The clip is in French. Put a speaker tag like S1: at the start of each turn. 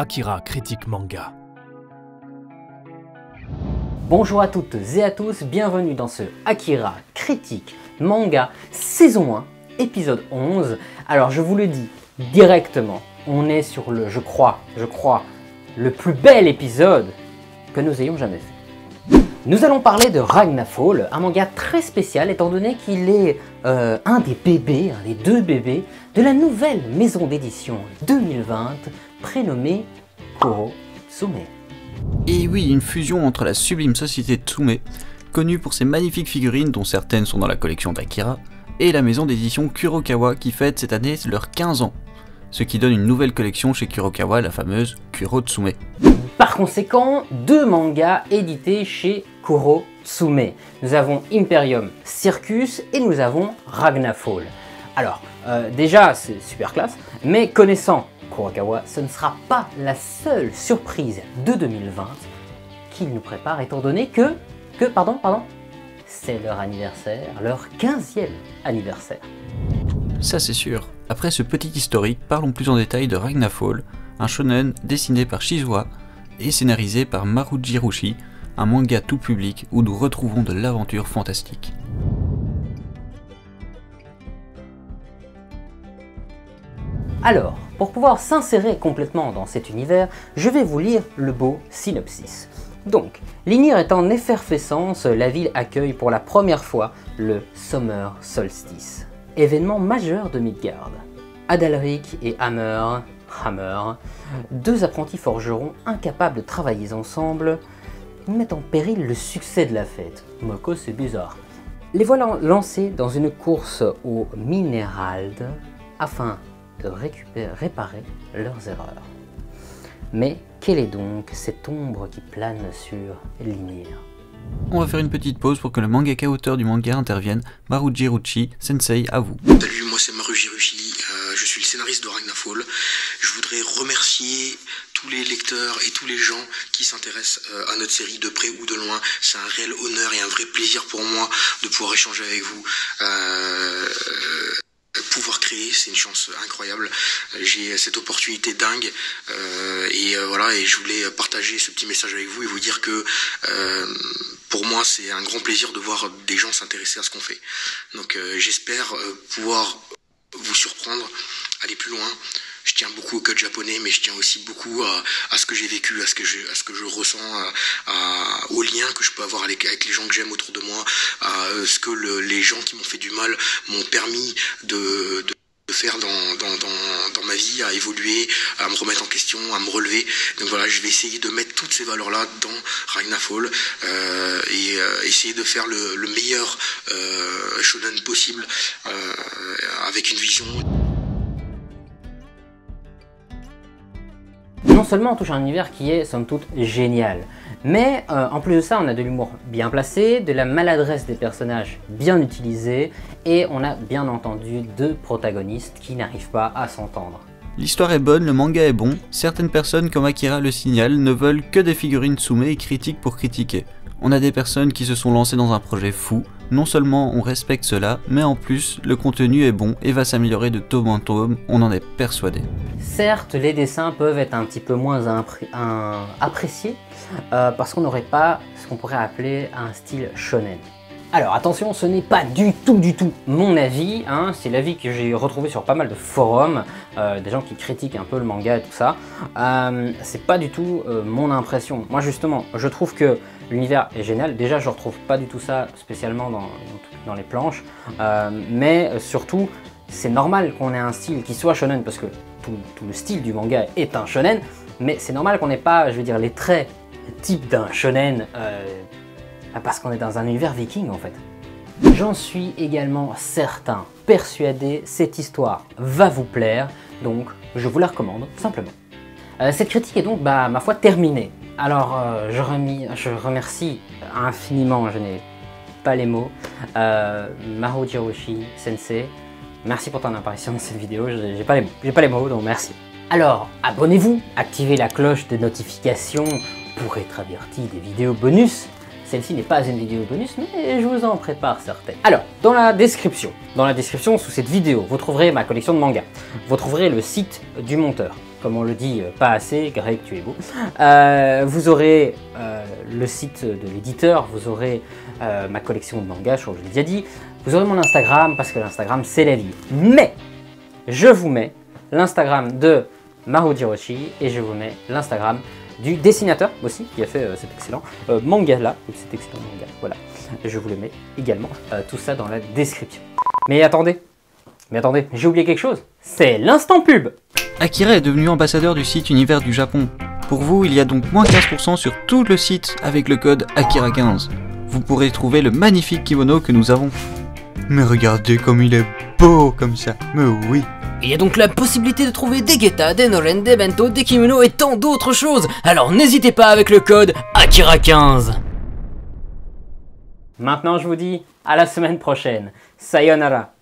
S1: Akira critique manga.
S2: Bonjour à toutes et à tous, bienvenue dans ce Akira critique manga saison 1, épisode 11. Alors je vous le dis directement, on est sur le, je crois, le plus bel épisode que nous ayons jamais fait. Nous allons parler de Ragnafall, un manga très spécial étant donné qu'il est un des bébés, un des deux bébés de la nouvelle maison d'édition 2020 prénommée Kurotsume.
S3: Et oui, une fusion entre la sublime société Tsume, connue pour ses magnifiques figurines dont certaines sont dans la collection d'Akira, et la maison d'édition Kurokawa qui fête cette année leurs 15 ans, ce qui donne une nouvelle collection chez Kurokawa, la fameuse Kurotsume.
S2: Par conséquent, deux mangas édités chez Kurotsume. Nous avons Imperium Circus et nous avons Ragnafall. Alors, déjà c'est super classe, mais connaissant Kurokawa, ce ne sera pas la seule surprise de 2020 qu'il nous prépare, étant donné que c'est leur anniversaire, leur 15e anniversaire.
S3: Ça c'est sûr. Après ce petit historique, parlons plus en détail de Ragnafall, un shonen dessiné par Shizuha et scénarisé par Maruji Roshi, un manga tout public où nous retrouvons de l'aventure fantastique.
S2: Alors, pour pouvoir s'insérer complètement dans cet univers, je vais vous lire le beau synopsis. Donc, l'Ynir est en effervescence, la ville accueille pour la première fois le Summer Solstice, événement majeur de Midgard. Adalric et Hammer, deux apprentis forgerons incapables de travailler ensemble, mettent en péril le succès de la fête. Moko, c'est bizarre. Les voilà lancés dans une course au Minerald afin de réparer leurs erreurs. Mais quelle est donc cette ombre qui plane sur l'Ynir?
S3: On va faire une petite pause pour que le mangaka auteur du manga intervienne. Maruji Roshi, sensei, à vous.
S4: Salut, moi c'est Maruji Roshi, je suis le scénariste de Ragnafall. Je voudrais remercier tous les lecteurs et tous les gens qui s'intéressent à notre série de près ou de loin. C'est un réel honneur et un vrai plaisir pour moi de pouvoir échanger avec vous. Pouvoir créer, c'est une chance incroyable. J'ai cette opportunité dingue voilà, et je voulais partager ce petit message avec vous et vous dire que pour moi c'est un grand plaisir de voir des gens s'intéresser à ce qu'on fait. Donc j'espère pouvoir vous surprendre, aller plus loin. Je tiens beaucoup au code japonais, mais je tiens aussi beaucoup à ce que j'ai vécu, à ce que je ressens, aux liens que je peux avoir avec les gens que j'aime autour de moi, à ce que les gens qui m'ont fait du mal m'ont permis de faire dans ma vie, à évoluer, à me remettre en question, à me relever. Donc voilà, je vais essayer de mettre toutes ces valeurs-là dans Ragnafall et essayer de faire le meilleur shonen possible avec une vision.
S2: Non seulement on touche un univers qui est somme toute génial, mais en plus de ça on a de l'humour bien placé, de la maladresse des personnages bien utilisée, et on a bien entendu deux protagonistes qui n'arrivent pas à s'entendre.
S3: L'histoire est bonne, le manga est bon, certaines personnes comme Akira le signalent ne veulent que des figurines Tsume et critiquent pour critiquer. On a des personnes qui se sont lancées dans un projet fou, non seulement on respecte cela, mais en plus le contenu est bon et va s'améliorer de tome en tome, on en est persuadé.
S2: Certes, les dessins peuvent être un petit peu moins appréciés, parce qu'on n'aurait pas ce qu'on pourrait appeler un style shonen. Alors attention, ce n'est pas du tout mon avis, hein, c'est l'avis que j'ai retrouvé sur pas mal de forums, des gens qui critiquent un peu le manga et tout ça. C'est pas du tout mon impression. Moi justement, je trouve que l'univers est génial. Déjà, je retrouve pas du tout ça spécialement dans les planches, mais surtout, c'est normal qu'on ait un style qui soit shonen, parce que tout le style du manga est un shonen, mais c'est normal qu'on n'ait pas, je veux dire, les traits types d'un shonen, parce qu'on est dans un univers viking en fait. J'en suis également certain, persuadé, cette histoire va vous plaire, donc je vous la recommande simplement. Cette critique est donc, ma foi, terminée. Alors je remercie infiniment, je n'ai pas les mots, Maruji Roshi sensei, merci pour ton apparition dans cette vidéo, j'ai pas les mots, donc merci. Alors abonnez-vous, activez la cloche de notification pour être averti des vidéos bonus. Celle-ci n'est pas une vidéo bonus, mais je vous en prépare certaines. Alors, dans la description sous cette vidéo, vous trouverez ma collection de mangas. Vous trouverez le site du monteur. comme on le dit pas assez, Greg tu es beau. Vous aurez le site de l'éditeur, vous aurez ma collection de mangas, je l'ai déjà dit. Vous aurez mon Instagram, parce que l'Instagram c'est la vie. Mais, je vous mets l'Instagram de Maru Jiroshi et je vous mets l'Instagram du dessinateur aussi, qui a fait cet excellent manga là, cet excellent manga, voilà. Je vous le mets également, tout ça dans la description. Mais attendez, j'ai oublié quelque chose, c'est l'instant pub.
S3: Akira est devenu ambassadeur du site Univers du Japon. Pour vous, il y a donc moins 15% sur tout le site avec le code Akira15. Vous pourrez trouver le magnifique kimono que nous avons. Mais regardez comme il est beau comme ça, mais oui.
S1: Il y a donc la possibilité de trouver des geta, des noren, des bento, des kimonos et tant d'autres choses. Alors n'hésitez pas avec le code Akira15.
S2: Maintenant je vous dis à la semaine prochaine. Sayonara.